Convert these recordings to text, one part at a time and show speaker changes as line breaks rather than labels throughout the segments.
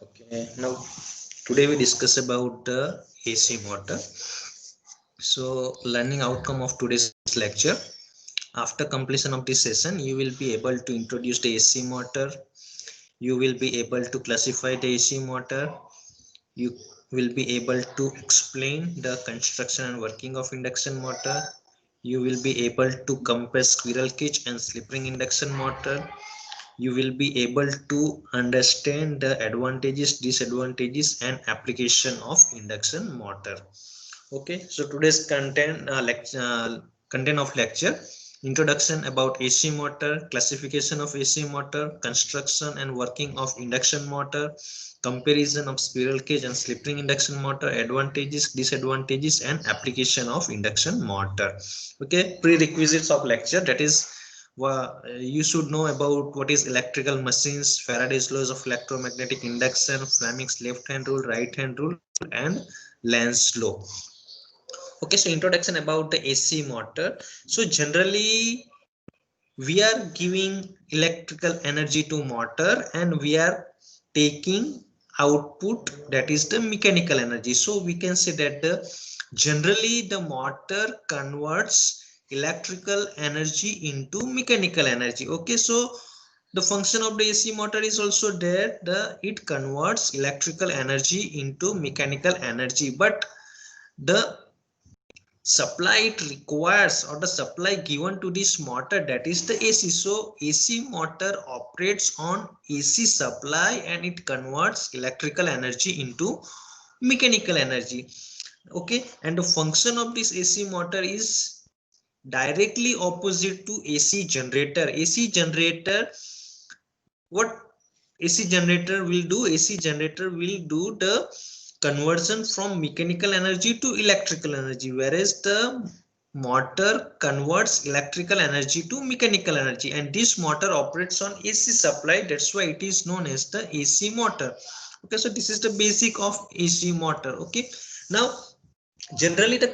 Okay, now today we discuss about the AC motor. So learning outcome of today's lecture. After completion of this session, you will be able to introduce the AC motor. You will be able to classify the AC motor. You will be able to explain the construction and working of induction motor. You will be able to compare squirrel cage and slip ring induction motor. You will be able to understand the advantages, disadvantages and application of induction motor. Okay, so today's content of lecture: introduction about AC motor, classification of AC motor, construction and working of induction motor, comparison of squirrel cage and slip ring induction motor, advantages, disadvantages and application of induction motor. Okay, prerequisites of lecture, that is, you should know about what is electrical machines, Faraday's laws of electromagnetic induction, Fleming's left hand rule, right hand rule and Lenz law. Okay, so introduction about the AC motor. So generally we are giving electrical energy to motor and we are taking output, that is the mechanical energy. So we can say that generally the motor converts electrical energy into mechanical energy. Okay, so the function of the AC motor is also there, it converts electrical energy into mechanical energy, but the supply it requires or the supply given to this motor, that is the AC. So AC motor operates on AC supply and it converts electrical energy into mechanical energy. Okay, and the function of this AC motor is directly opposite to AC generator. AC generator, what AC generator will do? AC generator will do the conversion from mechanical energy to electrical energy, whereas the motor converts electrical energy to mechanical energy, and this motor operates on AC supply. That's why it is known as the AC motor. Okay, so this is the basic of AC motor. Okay, now generally the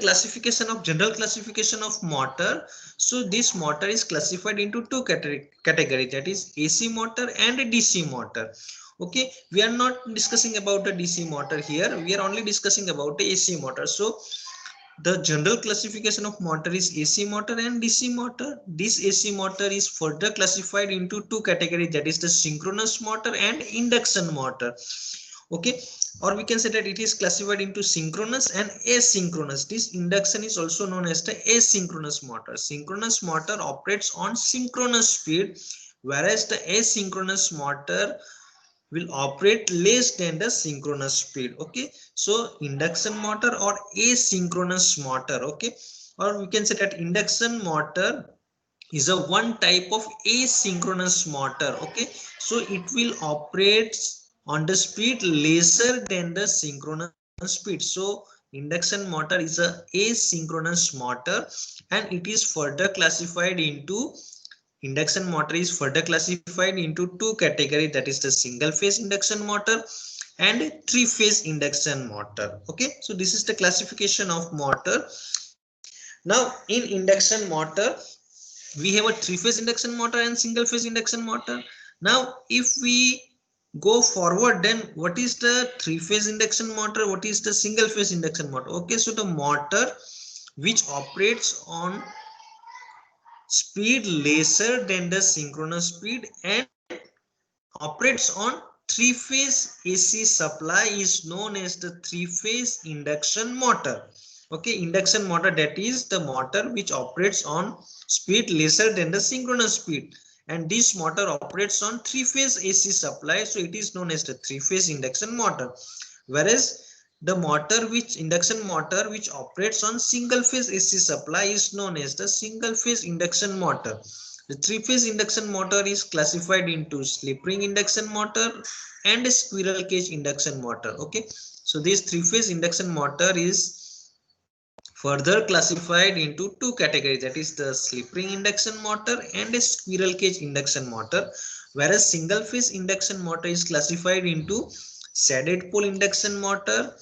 general classification of motor. So this motor is classified into two category, that is AC motor and DC motor. Okay, we are not discussing about the DC motor here, we are only discussing about the AC motor. So the general classification of motor is AC motor and DC motor. This AC motor is further classified into two categories, that is the synchronous motor and induction motor. Okay, or we can say that it is classified into synchronous and asynchronous. This induction is also known as the asynchronous motor. Synchronous motor operates on synchronous speed, whereas the asynchronous motor will operate less than the synchronous speed. Okay, so induction motor or asynchronous motor. Okay, or we can say that induction motor is a one type of asynchronous motor. Okay, so it will operate on the speed lesser than the synchronous speed. So induction motor is a asynchronous motor, and it is further classified into induction motor is further classified into two categories, that is the single phase induction motor and three phase induction motor. Okay, so this is the classification of motor. Now in induction motor we have a three-phase induction motor and single-phase induction motor. Now if we go forward, then what is the three-phase induction motor, what is the single-phase induction motor? Okay, so the motor which operates on speed lesser than the synchronous speed and operates on three-phase AC supply is known as the three-phase induction motor. Okay, induction motor, that is the motor which operates on speed lesser than the synchronous speed, and this motor operates on three-phase AC supply, so it is known as the three-phase induction motor. Whereas the induction motor which operates on single-phase AC supply is known as the single-phase induction motor. The three-phase induction motor is classified into slip ring induction motor and a squirrel cage induction motor. Okay, so this three-phase induction motor is further classified into two categories, that is the slip ring induction motor and a squirrel cage induction motor, whereas single phase induction motor is classified into shaded pole induction motor,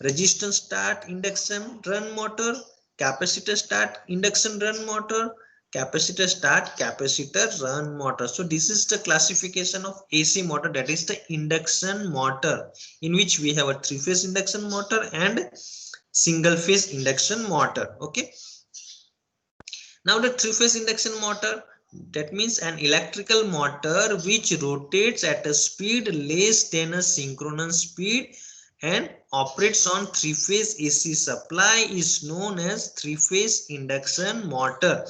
resistance start induction run motor, capacitor start induction run motor, capacitor start, capacitor run motor. So this is the classification of AC motor, that is the induction motor, in which we have a three-phase induction motor and single phase induction motor. Okay, now the three-phase induction motor, that means an electrical motor which rotates at a speed less than a synchronous speed and operates on three-phase AC supply is known as three-phase induction motor.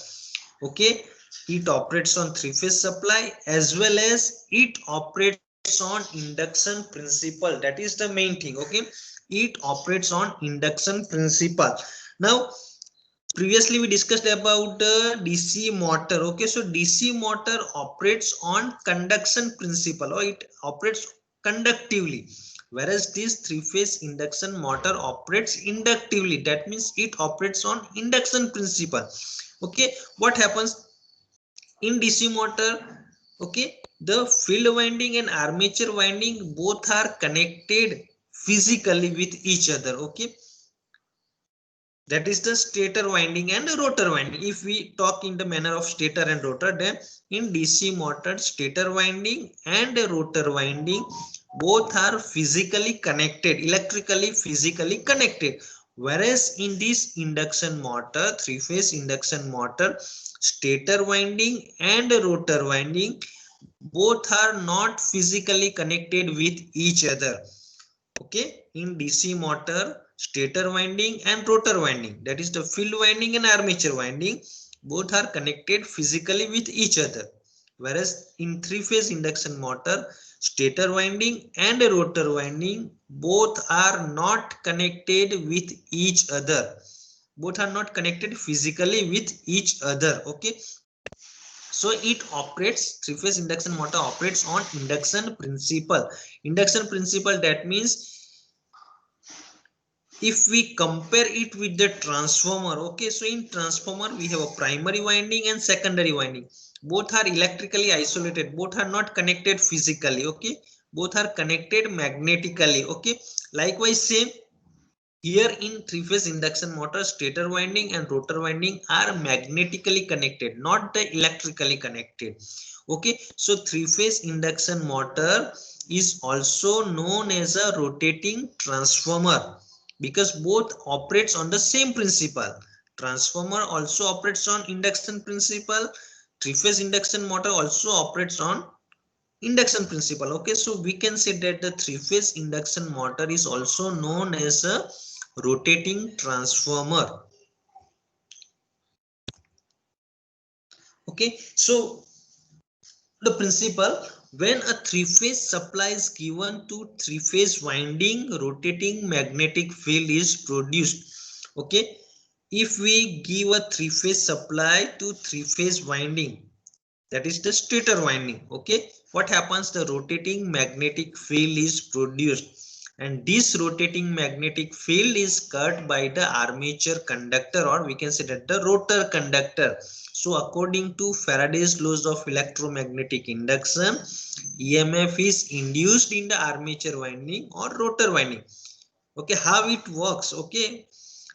Okay, it operates on three-phase supply as well as it operates on induction principle. That is the main thing. Okay, it operates on induction principle. Now previously we discussed about the DC motor. Okay, so DC motor operates on conduction principle, or it operates conductively, whereas this three-phase induction motor operates inductively. That means it operates on induction principle. Okay, what happens in DC motor? Okay, the field winding and armature winding both are connected physically with each other. Okay, that is the stator winding and rotor winding. If we talk in the manner of stator and rotor, then in DC motor, stator winding and rotor winding both are physically connected, electrically physically connected, whereas in this induction motor, three-phase induction motor, stator winding and rotor winding both are not physically connected with each other. Okay, in DC motor, stator winding and rotor winding, that is the field winding and armature winding, both are connected physically with each other, whereas in three-phase induction motor, stator winding and rotor winding both are not connected with each other, both are not connected physically with each other. Okay, so it operates, three-phase induction motor operates on induction principle. Induction principle, that means if we compare it with the transformer. Okay, so in transformer we have a primary winding and secondary winding, both are electrically isolated, both are not connected physically. Okay, both are connected magnetically. Okay, likewise same here in three-phase induction motor, stator winding and rotor winding are magnetically connected, not the electrically connected. Okay, so three-phase induction motor is also known as a rotating transformer because both operates on the same principle. Transformer also operates on induction principle. Three-phase induction motor also operates on induction principle. Okay, so we can say that the three-phase induction motor is also known as a rotating transformer. Okay, so the principle, when a three-phase supply is given to three-phase winding, rotating magnetic field is produced. Okay, if we give a three-phase supply to three-phase winding, that is the stator winding. Okay, what happens? The rotating magnetic field is produced, and this rotating magnetic field is cut by the armature conductor, or we can say that the rotor conductor. So according to Faraday's laws of electromagnetic induction, EMF is induced in the armature winding or rotor winding. Okay, how it works? Okay,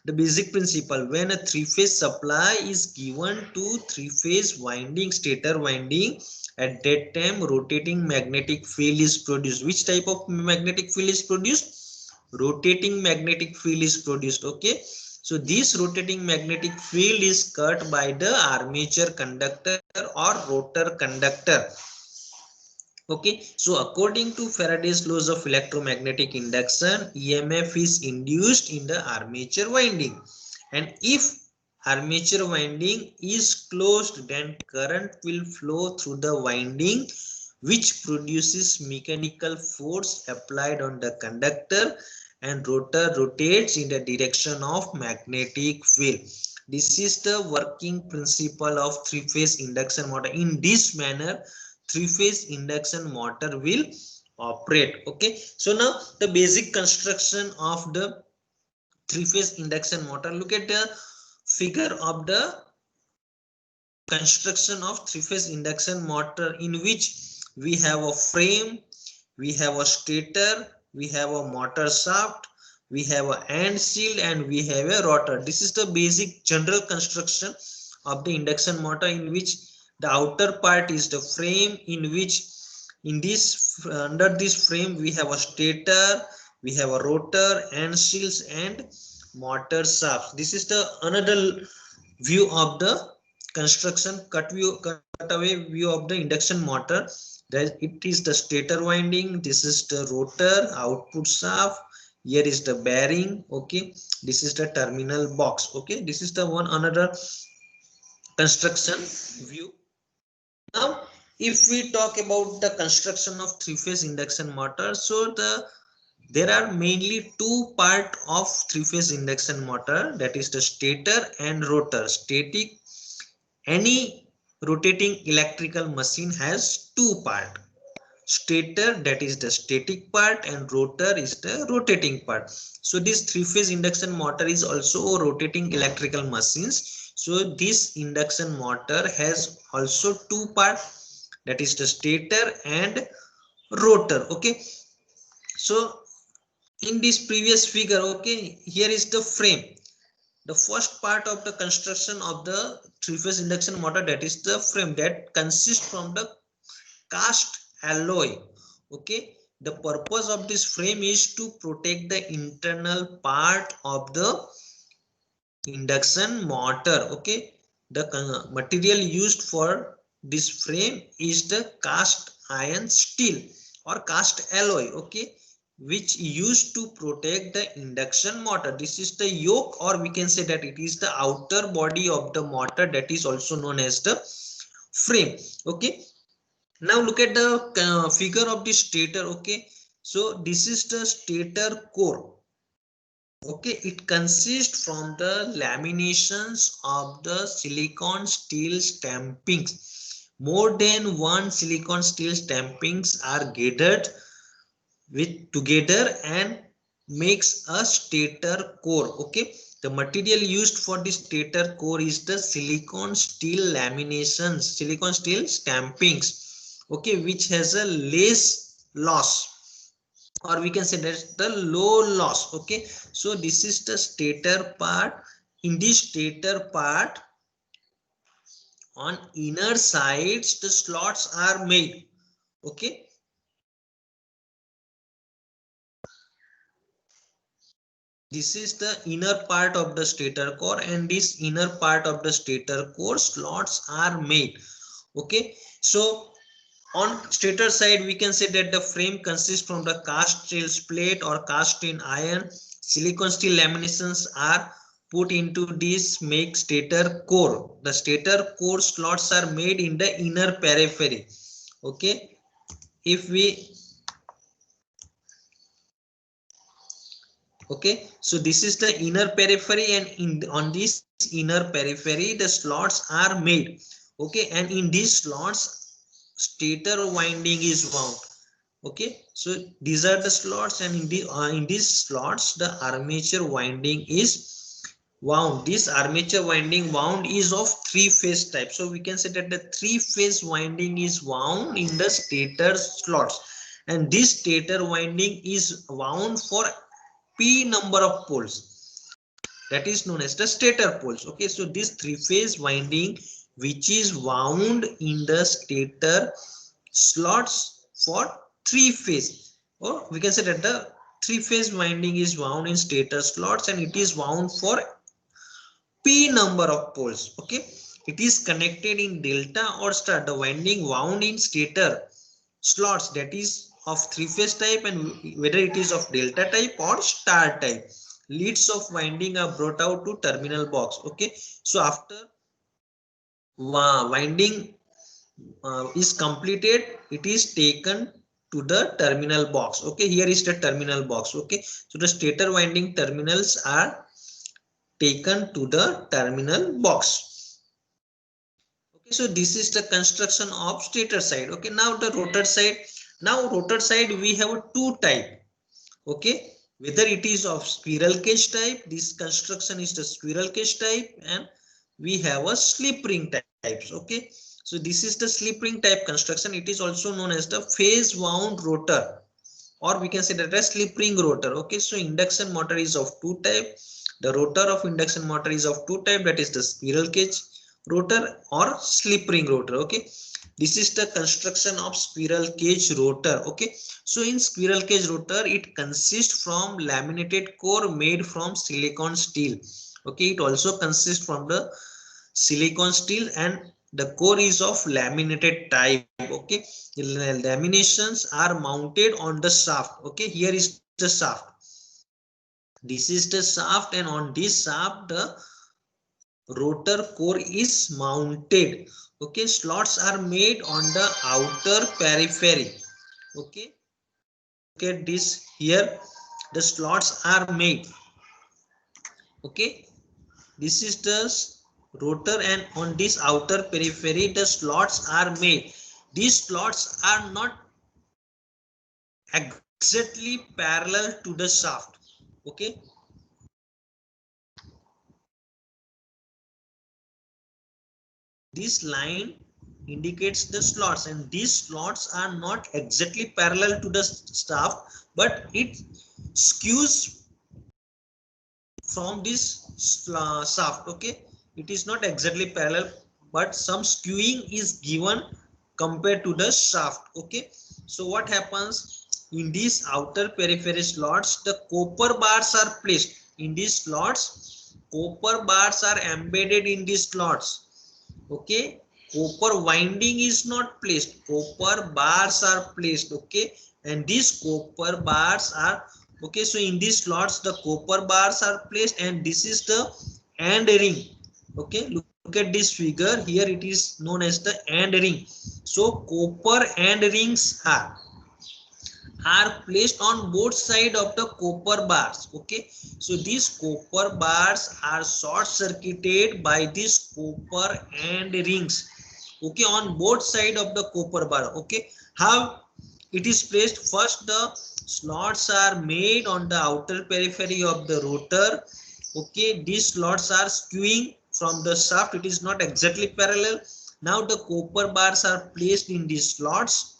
the basic principle, when a three-phase supply is given to three-phase winding, stator winding, at that time rotating magnetic field is produced. Which type of magnetic field is produced? Rotating magnetic field is produced. Okay, so this rotating magnetic field is cut by the armature conductor or rotor conductor. Okay, so according to Faraday's laws of electromagnetic induction, EMF is induced in the armature winding, and if armature winding is closed, then current will flow through the winding, which produces mechanical force applied on the conductor, and rotor rotates in the direction of magnetic field. This is the working principle of three-phase induction motor. In this manner, three-phase induction motor will operate. Okay, so now the basic construction of the three-phase induction motor. Look at the figure of the construction of three-phase induction motor, in which we have a frame, we have a stator, we have a motor shaft, we have a end shield, and we have a rotor. This is the basic general construction of the induction motor, in which the outer part is the frame, in which in this under this frame we have a stator, we have a rotor, end shields and motor shafts. This is the another view of the construction cutaway view of the induction motor. That it is the stator winding, this is the rotor, output shaft, here is the bearing, okay, this is the terminal box, okay. This is the one another construction view. Now if we talk about the construction of three-phase induction motor, so there are mainly two part of three-phase induction motor, that is the stator and rotor. Static, any rotating electrical machine has two part: stator, that is the static part, and rotor is the rotating part. So this three-phase induction motor is also rotating electrical machines. So this induction motor has also two part, that is the stator and rotor, okay. So in this previous figure, okay, here is the frame. The first part of the construction of the three-phase induction motor, that is the frame, that consists from the cast alloy, okay. The purpose of this frame is to protect the internal part of the induction motor, okay. The material used for this frame is the cast iron steel or cast alloy, okay, which used to protect the induction motor. This is the yoke, or we can say that it is the outer body of the motor, that is also known as the frame, okay. Now look at the figure of the stator, okay. So this is the stator core, okay. It consists from the laminations of the silicon steel stampings. More than one silicon steel stampings are gathered with together and makes a stator core, okay. The material used for the stator core is the silicon steel laminations, silicon steel stampings, okay, which has a less loss, or we can say that's the low loss, okay. So this is the stator part. In this stator part, on inner sides the slots are made, okay. This is the inner part of the stator core, and this inner part of the stator core slots are made, okay. So on stator side, we can say that the frame consists from the cast steel plate or cast in iron. Silicon steel laminations are put into this make stator core. The stator core slots are made in the inner periphery, okay. If we okay, so this is the inner periphery, and on this inner periphery the slots are made, okay, and in these slots stator winding is wound, okay. So these are the slots, and in these slots the armature winding is wound. This armature winding wound is of three-phase type, so we can say that the three-phase winding is wound in the stator slots, and this stator winding is wound for p number of poles, that is known as the stator poles, okay. So this three-phase winding which is wound in the stator slots for three-phase, or we can say that the three-phase winding is wound in stator slots, and it is wound for p number of poles, okay. It is connected in delta or star. The winding wound in stator slots, that is of three-phase type, and whether it is of delta type or star type, leads of winding are brought out to terminal box, okay. So after winding is completed, it is taken to the terminal box, okay. Here is the terminal box, okay. So the stator winding terminals are taken to the terminal box, okay. So this is the construction of stator side, okay. Now the rotor side. Now rotor side we have a two type, okay. Whether it is of spiral cage type, this construction is the spiral cage type, and we have a slip ring types, okay. So this is the slip ring type construction. It is also known as the phase wound rotor, or we can say that as slip ring rotor, okay. So induction motor is of two type. The rotor of induction motor is of two type, that is the spiral cage rotor or slip ring rotor. Okay, this is the construction of squirrel cage rotor. Okay, so in squirrel cage rotor, it consists from laminated core made from silicon steel. Okay, it also consists from the silicon steel and the core is of laminated type. Okay, the laminations are mounted on the shaft. Okay, here is the shaft, this is the shaft, and on this shaft the rotor core is mounted. Okay, slots are made on the outer periphery. Okay, look at this here, the slots are made. Okay, this is the rotor, and on this outer periphery the slots are made. These slots are not exactly parallel to the shaft. Okay, this line indicates the slots, and these slots are not exactly parallel to the shaft, but it skews from this shaft. Okay, it is not exactly parallel, but some skewing is given compared to the shaft. Okay, so what happens, in these outer periphery slots the copper bars are placed. In these slots copper bars are embedded in these slots. Okay, copper winding is not placed, copper bars are placed. Okay, and these copper bars are, okay, so in these slots the copper bars are placed, and this is the end ring. Okay, look at this figure here, it is known as the end ring. So copper end rings are placed on both side of the copper bars. Okay, so these copper bars are short circuited by these copper end rings. Okay, on both side of the copper bar. Okay, how it is placed, first the slots are made on the outer periphery of the rotor. Okay, these slots are skewing from the shaft, it is not exactly parallel. Now the copper bars are placed in these slots.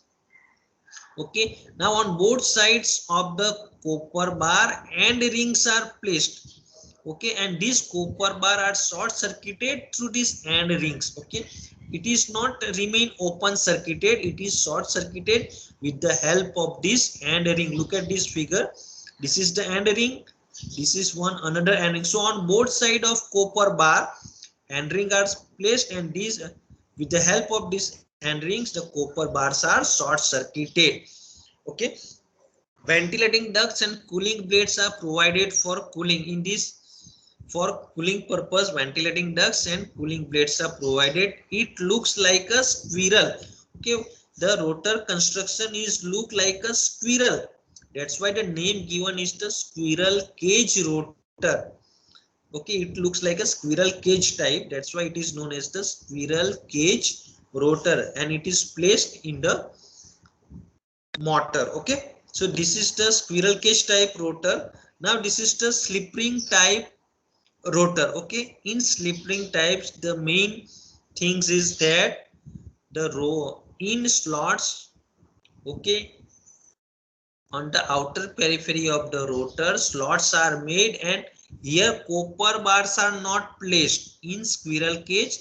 Okay, now on both sides of the copper bar end rings are placed. Okay, and these copper bar are short circuited through these end rings. Okay, it is not remain open circuited, it is short circuited with the help of this end ring. Look at this figure, this is the end ring, this is one another end ring. So on both side of copper bar end ring are placed, and these with the help of these end rings the copper bars are short circuited. Okay, ventilating ducts and cooling blades are provided for cooling. In this, for cooling purpose ventilating ducts and cooling blades are provided. It looks like a squirrel. Okay, the rotor construction is look like a squirrel, that's why the name given is the squirrel cage rotor. Okay, it looks like a squirrel cage type, that's why it is known as the squirrel cage rotor, and it is placed in the motor. Okay, so this is the squirrel cage type rotor. Now this is the slip ring type rotor. Okay, in slip ring types the main things is that the row in slots. Okay, on the outer periphery of the rotor slots are made, and here copper bars are not placed. In squirrel cage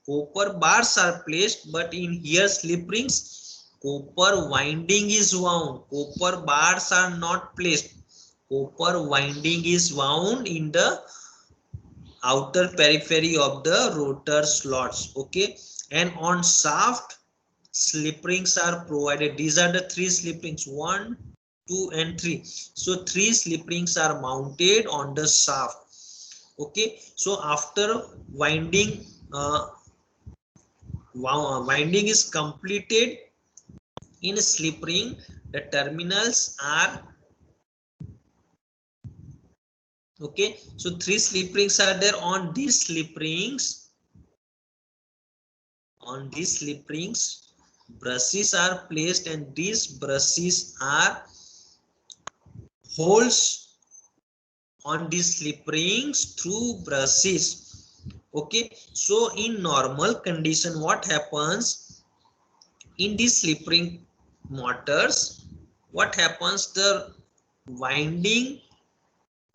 copper bars are placed, but in here slip rings copper winding is wound, copper bars are not placed, copper winding is wound in the outer periphery of the rotor slots. Okay, and on shaft slip rings are provided. These are the three slip rings, 1, 2 and 3. So 3 slip rings are mounted on the shaft. Okay, so after winding winding is completed in slip ring, the terminals are, okay, so 3 slip rings are there. On these slip rings, on these slip rings brushes are placed, and these brushes are holes on these slip rings through brushes. Okay, so in normal condition what happens in these slip ring motors, what happens, the winding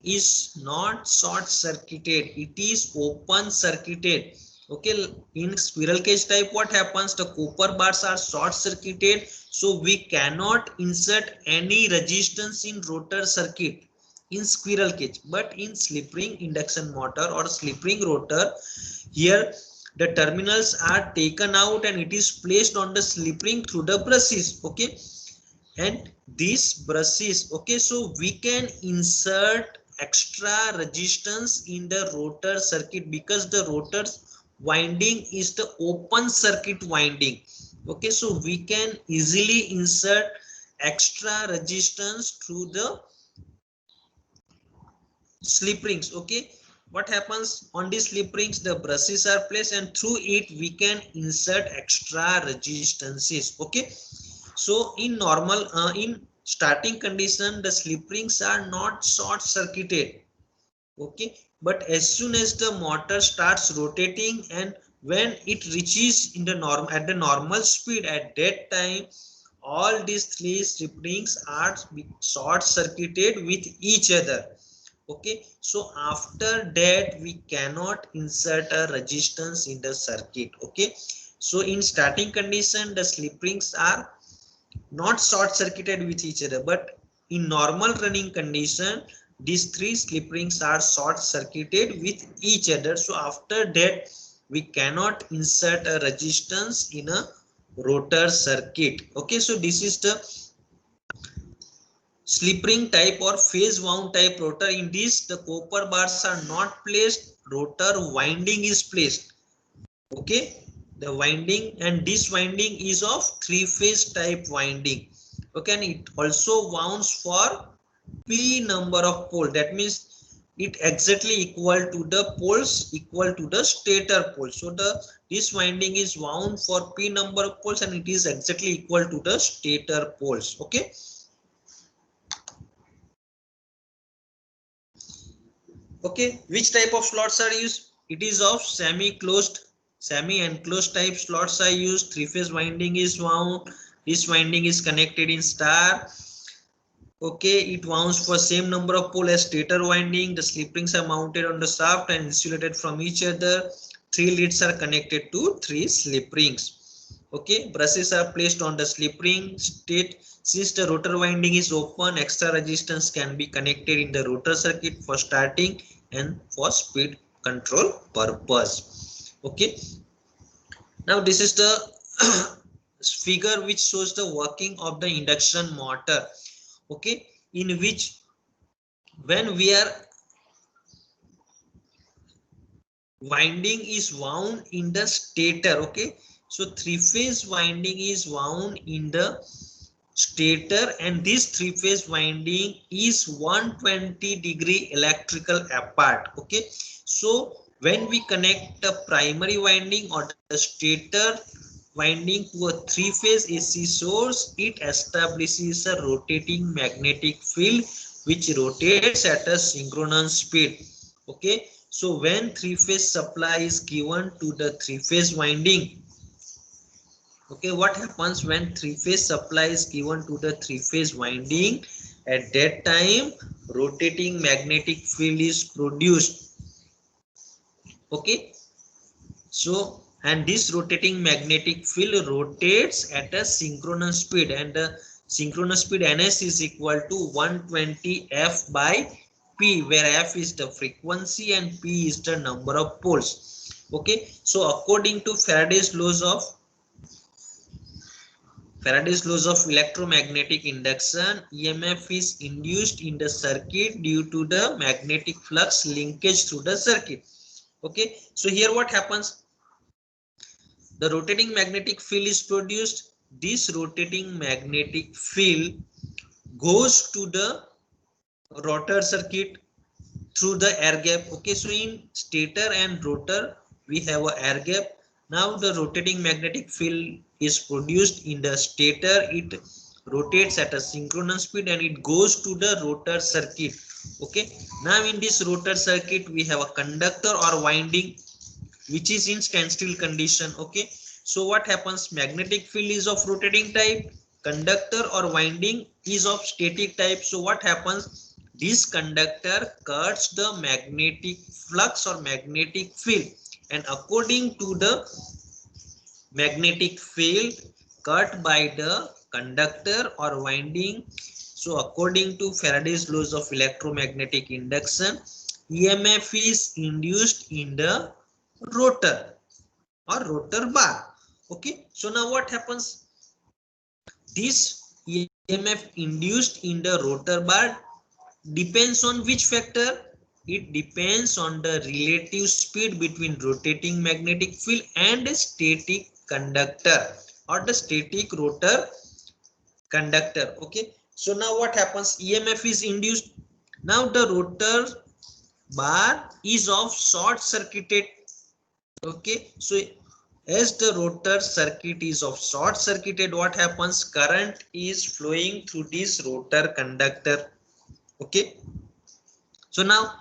is not short circuited, it is open circuited. Okay, in spiral cage type, what happens? The copper bars are short circuited, so we cannot insert any resistance in rotor circuit in squirrel cage. But in slip ring induction motor or slip ring rotor, here the terminals are taken out and it is placed on the slip ring through the brushes. Okay, and these brushes, okay, so we can insert extra resistance in the rotor circuit because the rotor winding is the open circuit winding. Okay, so we can easily insert extra resistance through the slip rings. Okay, what happens on these slip rings? The brushes are placed and through it we can insert extra resistances. Okay, so in normal in starting condition, the slip rings are not short circuited. Okay, but as soon as the motor starts rotating and when it reaches in the norm at the normal speed, at that time all these three slip rings are short circuited with each other. Okay, so after that we cannot insert a resistance in the circuit. Okay, so in starting condition the slip rings are not short circuited with each other, but in normal running condition these three slip rings are short circuited with each other. So after that we cannot insert a resistance in a rotor circuit. Okay, so this is the slip ring type or phase wound type rotor. In this the copper bars are not placed, rotor winding is placed. Okay, the winding, and this winding is of three phase type winding. Okay, and it also wounds for p number of pole. That means it exactly equal to the poles equal to the stator pole. So the this winding is wound for p number of poles and it is exactly equal to the stator poles. Okay, okay, which type of slots are used? It is of semi enclosed type slots are used. Three phase winding is wound. This winding is connected in star. Okay, it wounds for same number of pole as stator winding. The slip rings are mounted on the shaft and insulated from each other. Three leads are connected to three slip rings. Okay, brushes are placed on the slip ring state. Since the rotor winding is open, extra resistance can be connected in the rotor circuit for starting and for speed control purpose. Okay, now this is the figure which shows the working of the induction motor. Okay, in which when we are winding is wound in the stator. Okay, so three phase winding is wound in the stator and this three phase winding is 120-degree electrical apart. Okay, so when we connect the primary winding or the stator winding to a three phase AC source, it establishes a rotating magnetic field which rotates at a synchronous speed. Okay, so when three phase supply is given to the three phase winding, okay, what happens when three phase supply is given to the three phase winding? At that time rotating magnetic field is produced. Okay, so and this rotating magnetic field rotates at a synchronous speed and the synchronous speed ns is equal to 120 f by p, where f is the frequency and p is the number of poles. Okay, so according to Faraday's laws of electromagnetic induction, EMF is induced in the circuit due to the magnetic flux linkage through the circuit. Okay, so here what happens? The rotating magnetic field is produced. This rotating magnetic field goes to the rotor circuit through the air gap. Okay, so in stator and rotor we have a air gap. Now the rotating magnetic field is produced in the stator. It rotates at a synchronous speed and it goes to the rotor circuit. Okay, now in this rotor circuit we have a conductor or winding which is in standstill condition. Okay, so what happens? Magnetic field is of rotating type, conductor or winding is of static type. So what happens? This conductor cuts the magnetic flux or magnetic field and according to the magnetic field cut by the conductor or winding. So according to Faraday's laws of electromagnetic induction, EMF is induced in the rotor or rotor bar. Okay, so now what happens? This EMF induced in the rotor bar depends on which factor? It depends on the relative speed between rotating magnetic field and a static conductor or the static rotor conductor. Okay, so now what happens? EMF is induced. Now the rotor bar is of short circuited. Okay, so as the rotor circuit is of short circuited, what happens? Current is flowing through this rotor conductor. Okay, so now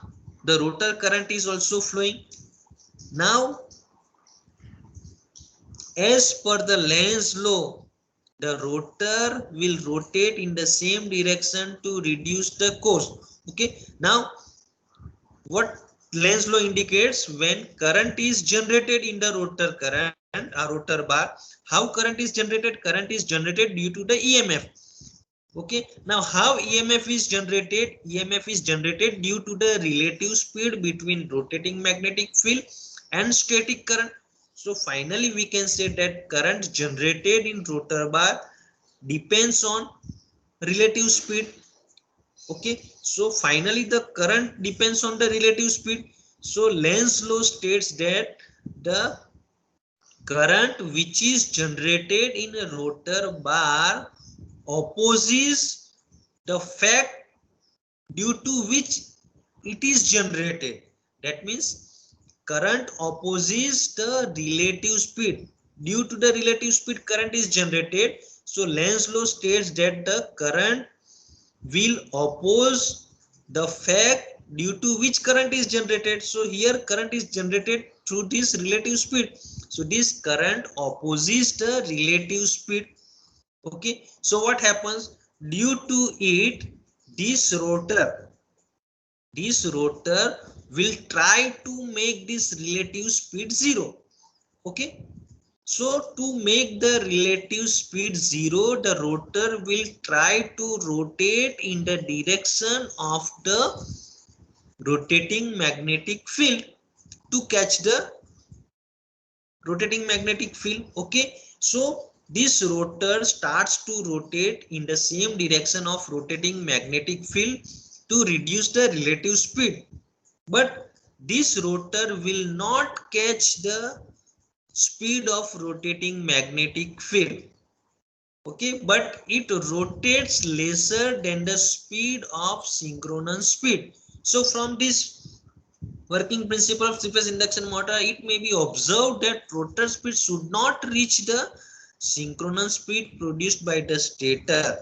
the rotor current is also flowing. Now as per the Lenz law, the rotor will rotate in the same direction to reduce the course. Okay, now what Lenz law indicates, when current is generated in the rotor current or rotor bar, how current is generated? Current is generated due to the EMF. Okay, now how EMF is generated? EMF is generated due to the relative speed between rotating magnetic field and static current. So finally we can say that current generated in rotor bar depends on relative speed. Okay, so finally the current depends on the relative speed. So Lenz law states that the current which is generated in a rotor bar opposes the fact due to which it is generated. That means current opposes the relative speed. Due to the relative speed, current is generated. So Lenz law states that the current will oppose the fact due to which current is generated. So here current is generated through this relative speed. So this current opposes the relative speed. Okay, so what happens? Due to it, this rotor will try to make this relative speed 0. Okay, so to make the relative speed 0, the rotor will try to rotate in the direction of the rotating magnetic field to catch the rotating magnetic field. Okay, so this rotor starts to rotate in the same direction of rotating magnetic field to reduce the relative speed, but this rotor will not catch the speed of rotating magnetic field. Okay, but it rotates lesser than the speed of synchronous speed. So from this working principle of three-phase induction motor, it may be observed that rotor speed should not reach the synchronous speed produced by the stator.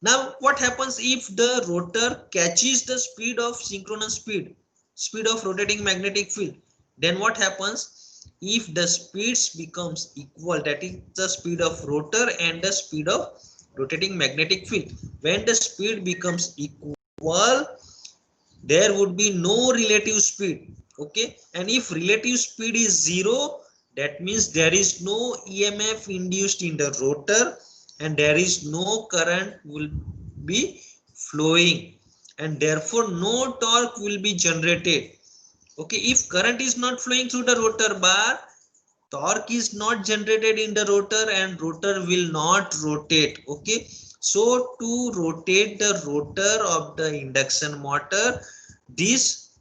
Now what happens if the rotor catches the speed of synchronous speed of rotating magnetic field? Then what happens if the speeds becomes equal, that is the speed of rotor and the speed of rotating magnetic field? When the speed becomes equal, there would be no relative speed. Okay, and if relative speed is 0, that means there is no EMF induced in the rotor and there is no current will be flowing and therefore no torque will be generated. Okay, if current is not flowing through the rotor bar, torque is not generated in the rotor and rotor will not rotate. Okay, so to rotate the rotor of the induction motor, this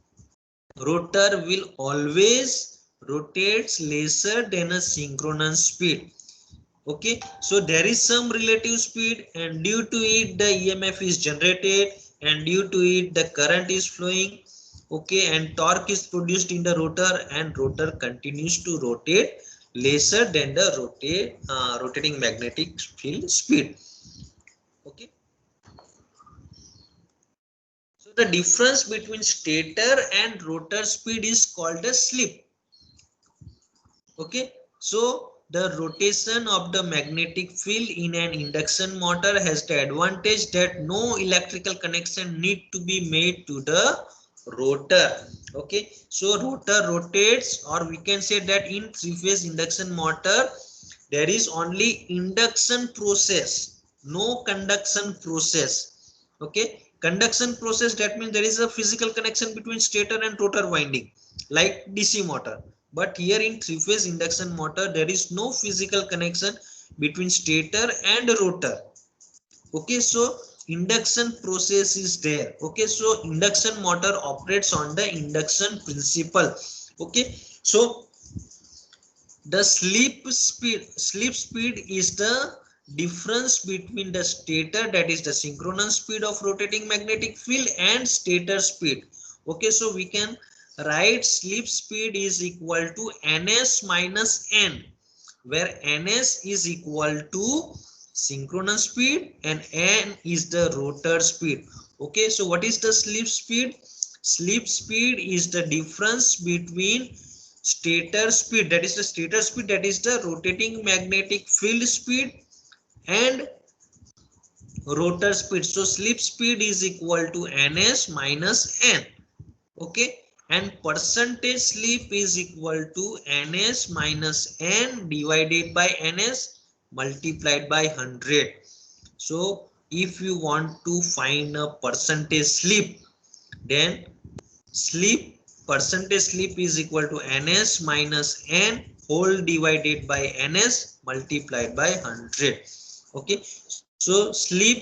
rotor will always rotates lesser than a synchronous speed. Okay, so there is some relative speed and due to it the EMF is generated and due to it the current is flowing. Okay, and torque is produced in the rotor and rotor continues to rotate lesser than the rotating magnetic field speed. Okay, so the difference between stator and rotor speed is called a slip. Okay, so the rotation of the magnetic field in an induction motor has the advantage that no electrical connection need to be made to the rotor. Okay, so rotor rotates, or we can say that in three-phase induction motor there is only induction process, no conduction process. Okay, conduction process, that means there is a physical connection between stator and rotor winding like DC motor, but here in three-phase induction motor there is no physical connection between stator and rotor. Okay, so induction process is there. Okay, so induction motor operates on the induction principle. Okay, so the slip speed is the difference between the stator, that is the synchronous speed of rotating magnetic field, and stator speed. Okay, so we can write slip speed is equal to ns minus n, where ns is equal to synchronous speed and n is the rotor speed. Okay, so what is the slip speed? Slip speed is the difference between stator speed, that is the stator speed, that is the rotating magnetic field speed, and rotor speed. So slip speed is equal to ns minus n. Okay, and percentage slip is equal to ns minus n divided by ns multiplied by 100. So if you want to find a percentage slip, then slip percentage slip is equal to ns minus n whole divided by ns multiplied by 100. Okay, so slip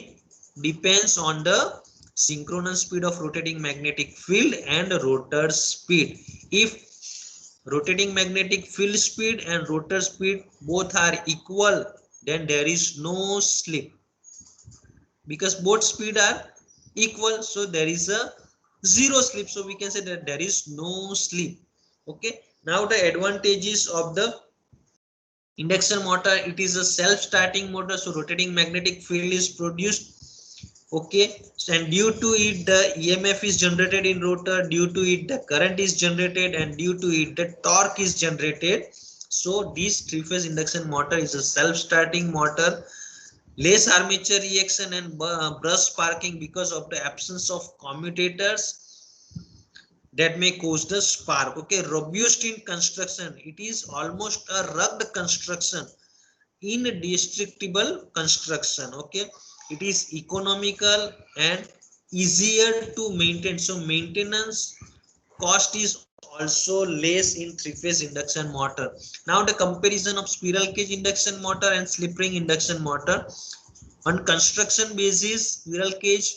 depends on the synchronous speed of rotating magnetic field and rotor speed. If rotating magnetic field speed and rotor speed both are equal, then there is no slip, because both speed are equal, so there is a zero slip, so we can say that there is no slip. Okay, now the advantages of the induction motor: it is a self-starting motor, so rotating magnetic field is produced. Okay, and due to it the emf is generated in rotor, due to it the current is generated, and due to it the torque is generated. So this three-phase induction motor is a self-starting motor, less armature reaction and brush sparking because of the absence of commutators that may cause the spark. Okay, robust in construction, it is almost a rugged construction, indestructible construction. Okay, it is economical and easier to maintain, so maintenance cost is also less in three-phase induction motor. Now the comparison of spiral cage induction motor and slip ring induction motor. On construction basis, spiral cage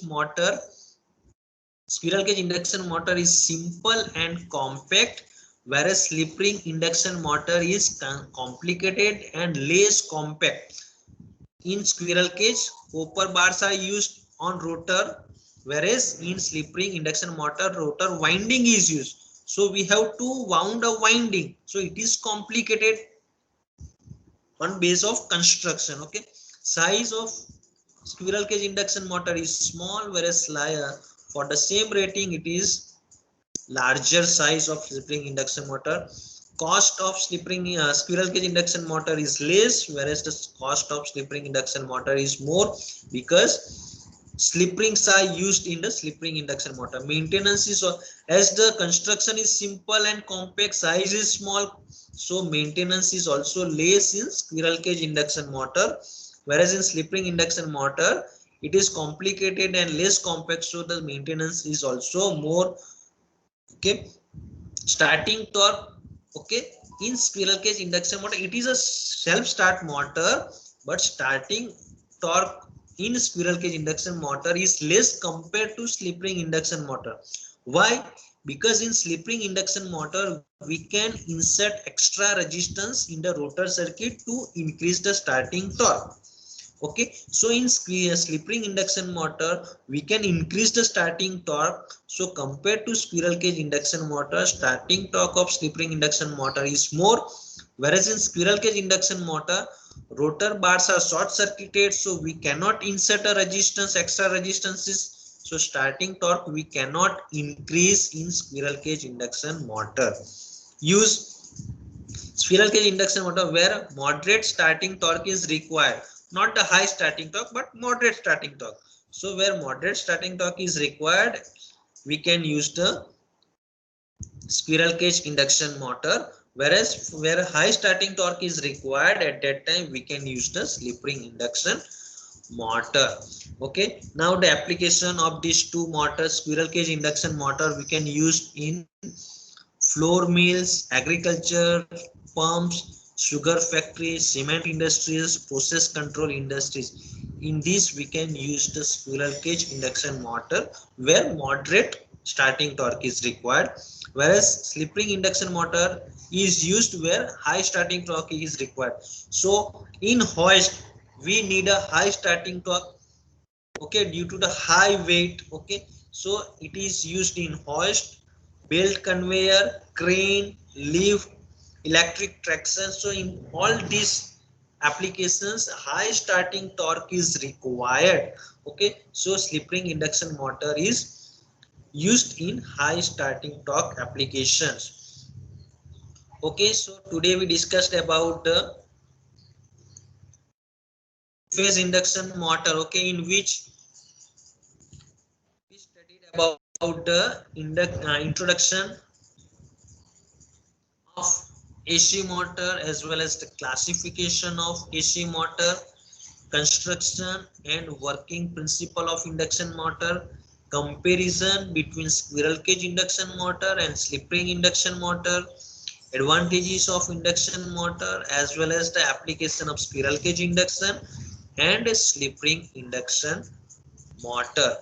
induction motor is simple and compact, whereas slip ring induction motor is complicated and less compact. In squirrel cage, copper bars are used on rotor, whereas in slip ring induction motor, rotor winding is used. So we have to wound a winding, so it is complicated on base of construction. Okay, size of squirrel cage induction motor is small, whereas for the same rating it is larger size of slip ring induction motor. Cost of slip ring squirrel cage induction motor is less, whereas the cost of slip ring induction motor is more, because slip rings are used in the slip ring induction motor. Maintenance is, as the construction is simple and compact, size is small, so maintenance is also less in squirrel cage induction motor, whereas in slip ring induction motor it is complicated and less compact, so the maintenance is also more. Okay, starting torque. Okay, in squirrel cage induction motor it is a self start motor, but starting torque in squirrel cage induction motor is less compared to slip ring induction motor. Why? Because in slip ring induction motor we can insert extra resistance in the rotor circuit to increase the starting torque. Okay, so in slip ring induction motor we can increase the starting torque, so compared to squirrel cage induction motor, starting torque of slip ring induction motor is more, whereas in squirrel cage induction motor rotor bars are short circuited, so we cannot insert a resistance, extra resistances, so starting torque we cannot increase in squirrel cage induction motor. Use squirrel cage induction motor where moderate starting torque is required, not the high starting torque but moderate starting torque. So where moderate starting torque is required, we can use the squirrel cage induction motor, whereas where high starting torque is required, at that time we can use the slip ring induction motor. Okay, now the application of these two motors, squirrel cage induction motor, we can use in flour mills, agriculture, pumps, sugar factories, cement industries, process control industries. In this we can use the squirrel cage induction motor where moderate starting torque is required, whereas slip ring induction motor is used where high starting torque is required. So in hoist we need a high starting torque, okay, due to the high weight. Okay, so it is used in hoist, belt conveyor, crane, lift, electric traction. So in all these applications high starting torque is required. Okay, so slip ring induction motor is used in high starting torque applications. Okay, so today we discussed about the phase induction motor, okay, in which we studied about the introduction of AC motor as well as the classification of AC motor, construction and working principle of induction motor, comparison between squirrel cage induction motor and slip ring induction motor, advantages of induction motor as well as the application of squirrel cage induction and slip ring induction motor.